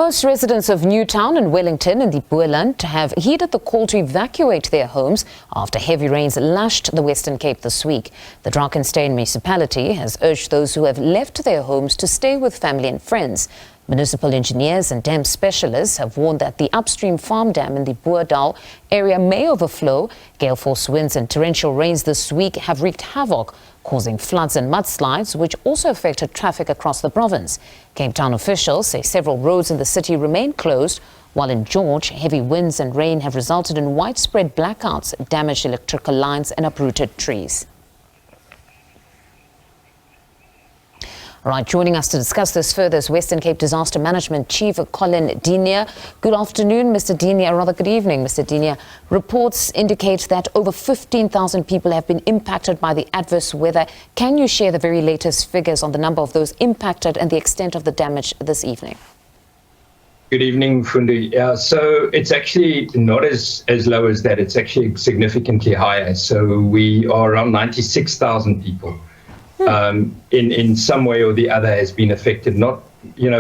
Most residents of Newtown and Wellington in the Boerland have heeded the call to evacuate their homes after heavy rains lashed the Western Cape this week. The Drakenstein municipality has urged those who have left their homes to stay with family and friends. Municipal engineers and dam specialists have warned that the upstream farm dam in the Boerdal area may overflow. Gale-force winds and torrential rains this week have wreaked havoc, causing floods and mudslides, which also affected traffic across the province. Cape Town officials say several roads in the city remain closed, while in George, heavy winds and rain have resulted in widespread blackouts, damaged electrical lines and uprooted trees. All right, joining us to discuss this further is Western Cape Disaster Management Chief Colin Diener. Good afternoon, Mr. Diener, or rather good evening, Mr. Diener. Reports indicate that over 15,000 people have been impacted by the adverse weather. Can you share the very latest figures on the number of those impacted and the extent of the damage this evening? Good evening, Fundi. Yeah, so it's actually not as low as that. It's actually significantly higher. So we are around 96,000 people. In some way or the other has been affected, not,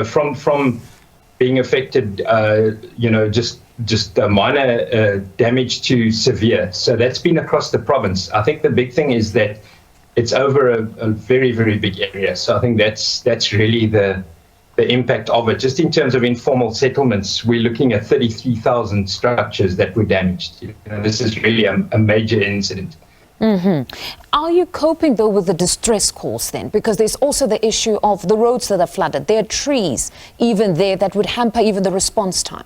from being affected, just minor damage to severe. So that's been across the province. I think the big thing is that it's over a very, very big area. So I think that's really the impact of it. Just in terms of informal settlements, we're looking at 33,000 structures that were damaged. This is really a major incident. Are you coping, though, with the distress calls then? Because there's also the issue of the roads that are flooded. There are trees even there that would hamper even the response time.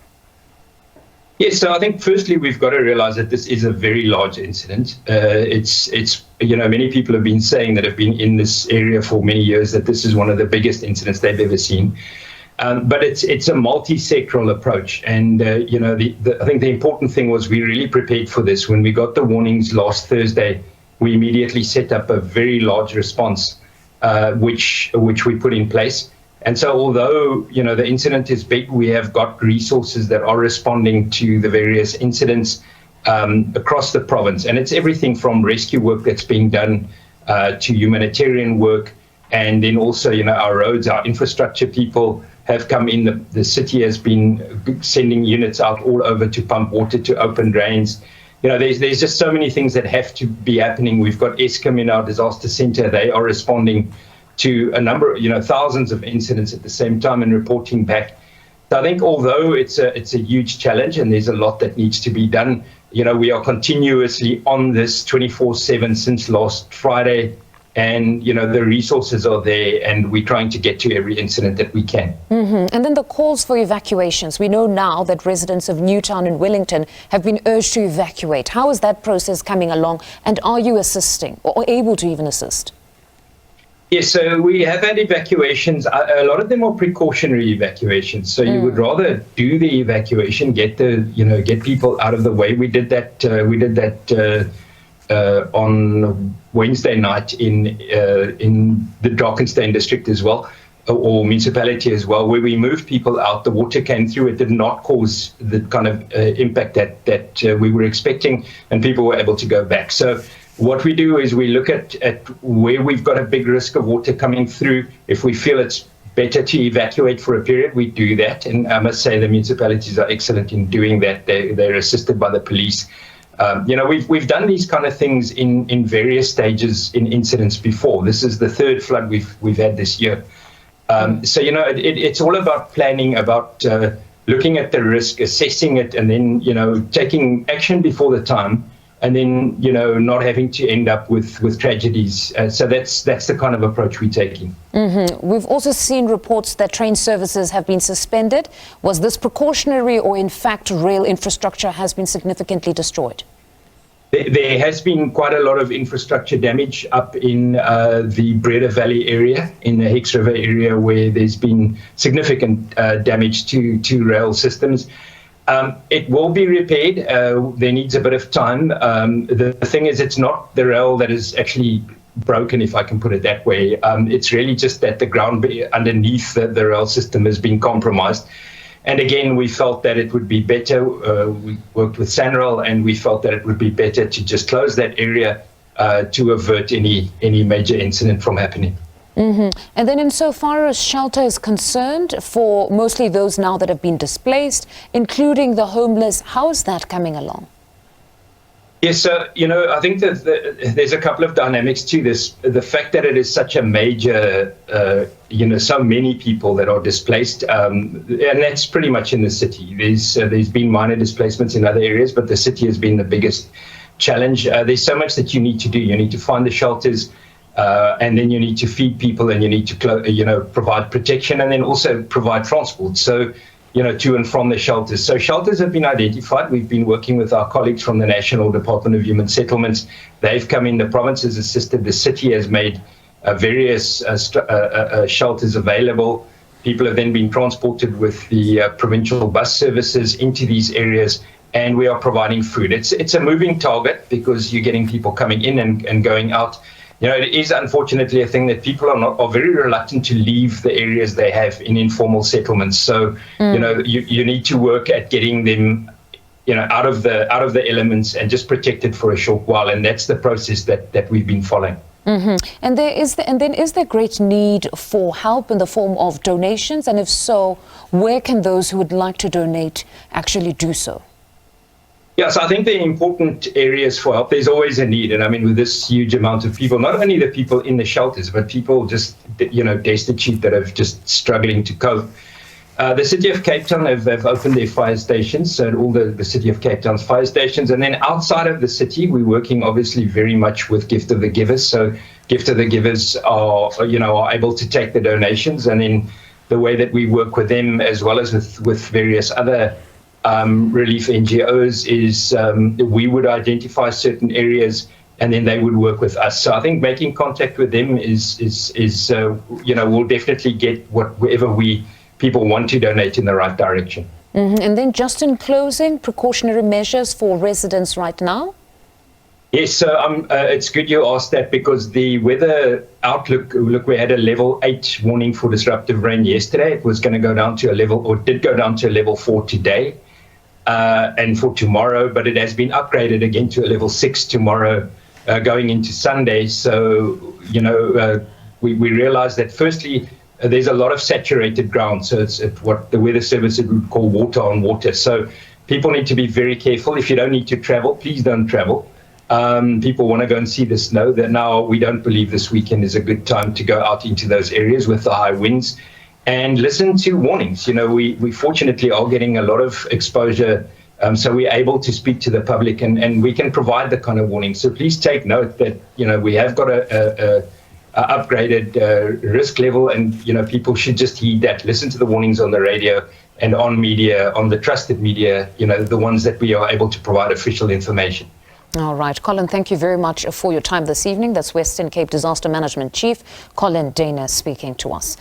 Yes, so I think firstly we've got to realize that this is a very large incident. It's many people have been saying that have been in this area for many years that this is one of the biggest incidents they've ever seen. But it's a multi-sectoral approach, and I think the important thing was we really prepared for this. When we got the warnings last Thursday, we immediately set up a very large response, which we put in place. And so, although the incident is big, we have got resources that are responding to the various incidents across the province, and it's everything from rescue work that's being done to humanitarian work, and then also our roads, our infrastructure people have come in. The city has been sending units out all over to pump water, to open drains. There's just so many things that have to be happening. We've got Eskom in our disaster center. They are responding to a number, thousands of incidents at the same time and reporting back. So I think although it's a huge challenge and there's a lot that needs to be done, we are continuously on this 24/7 since last Friday. And, the resources are there, and we're trying to get to every incident that we can. And then the calls for evacuations. We know now that residents of Newtown and Wellington have been urged to evacuate. How is that process coming along, and are you assisting or able to even assist? Yes, so we have had evacuations. A lot of them are precautionary evacuations. So you would rather do the evacuation, get people out of the way. We did that on Wednesday night in the Drakenstein district as well, or municipality as well, where we moved people out. The water came through. It did not cause the kind of impact that we were expecting, and people were able to go back. So what we do is we look at where we've got a big risk of water coming through. If we feel it's better to evacuate for a period, we do that. And I must say the municipalities are excellent in doing that. They're assisted by the police. We've done these kind of things in various stages in incidents before. This is the third flood we've had this year. So it's all about planning, about looking at the risk, assessing it, and then taking action before the time, and then not having to end up with tragedies. So that's the kind of approach we're taking. We've also seen reports that train services have been suspended. Was this precautionary, or in fact rail infrastructure has been significantly destroyed? There has been quite a lot of infrastructure damage up in the Breda Valley area, in the Hex River area, where there's been significant damage to rail systems. It will be repaired. There needs a bit of time. The thing is, it's not the rail that is actually broken, if I can put it that way. It's really just that the ground underneath the rail system has been compromised. And again, we felt that it would be better. We worked with SANRAL, and we felt that it would be better to just close that area to avert any major incident from happening. And then insofar as shelter is concerned, for mostly those now that have been displaced, including the homeless, how is that coming along? Yes, so, I think that there's a couple of dynamics to this. The fact that it is such a major, so many people that are displaced, and that's pretty much in the city. There's been minor displacements in other areas, but the city has been the biggest challenge. There's so much that you need to do. You need to find the shelters, and then you need to feed people, and you need to, provide protection, and then also provide transport. So, to and from the shelters. So shelters have been identified. We've been working with our colleagues from the National Department of Human Settlements. They've come in, the province has assisted, the city has made various shelters available. People have then been transported with the provincial bus services into these areas, and we are providing food. It's a moving target because you're getting people coming in and going out. It is unfortunately a thing that people are very reluctant to leave the areas they have in informal settlements. So, you need to work at getting them, out of the elements and just protected for a short while. And that's the process that we've been following. And then is there great need for help in the form of donations? And if so, where can those who would like to donate actually do so? Yes, I think the important areas for help, there's always a need. And I mean, with this huge amount of people, not only the people in the shelters, but people just, destitute that are just struggling to cope. The City of Cape Town have opened their fire stations, so all the City of Cape Town's fire stations. And then outside of the city, we're working obviously very much with Gift of the Givers. So Gift of the Givers are able to take the donations. And then the way that we work with them, as well as with various other relief NGOs, is we would identify certain areas and then they would work with us. So I think making contact with them is we'll definitely get whatever people want to donate in the right direction. And then just in closing, precautionary measures for residents right now? Yes, so it's good you asked that, because the weather outlook, we had a level 8 warning for disruptive rain yesterday. It was going to go down to did go down to a level 4 today. And for tomorrow, but it has been upgraded again to a level 6 tomorrow, going into Sunday. So, we realize that firstly, there's a lot of saturated ground. So it's what the weather service would call water on water. So people need to be very careful. If you don't need to travel, please don't travel. People want to go and see the snow. That now we don't believe this weekend is a good time to go out into those areas with the high winds. And listen to warnings. We fortunately are getting a lot of exposure, so we're able to speak to the public and we can provide the kind of warnings. So please take note that, we have got a upgraded risk level, and, people should just heed that. Listen to the warnings on the radio and on media, on the trusted media, the ones that we are able to provide official information. All right, Colin, thank you very much for your time this evening. That's Western Cape Disaster Management Chief Colin Diener speaking to us.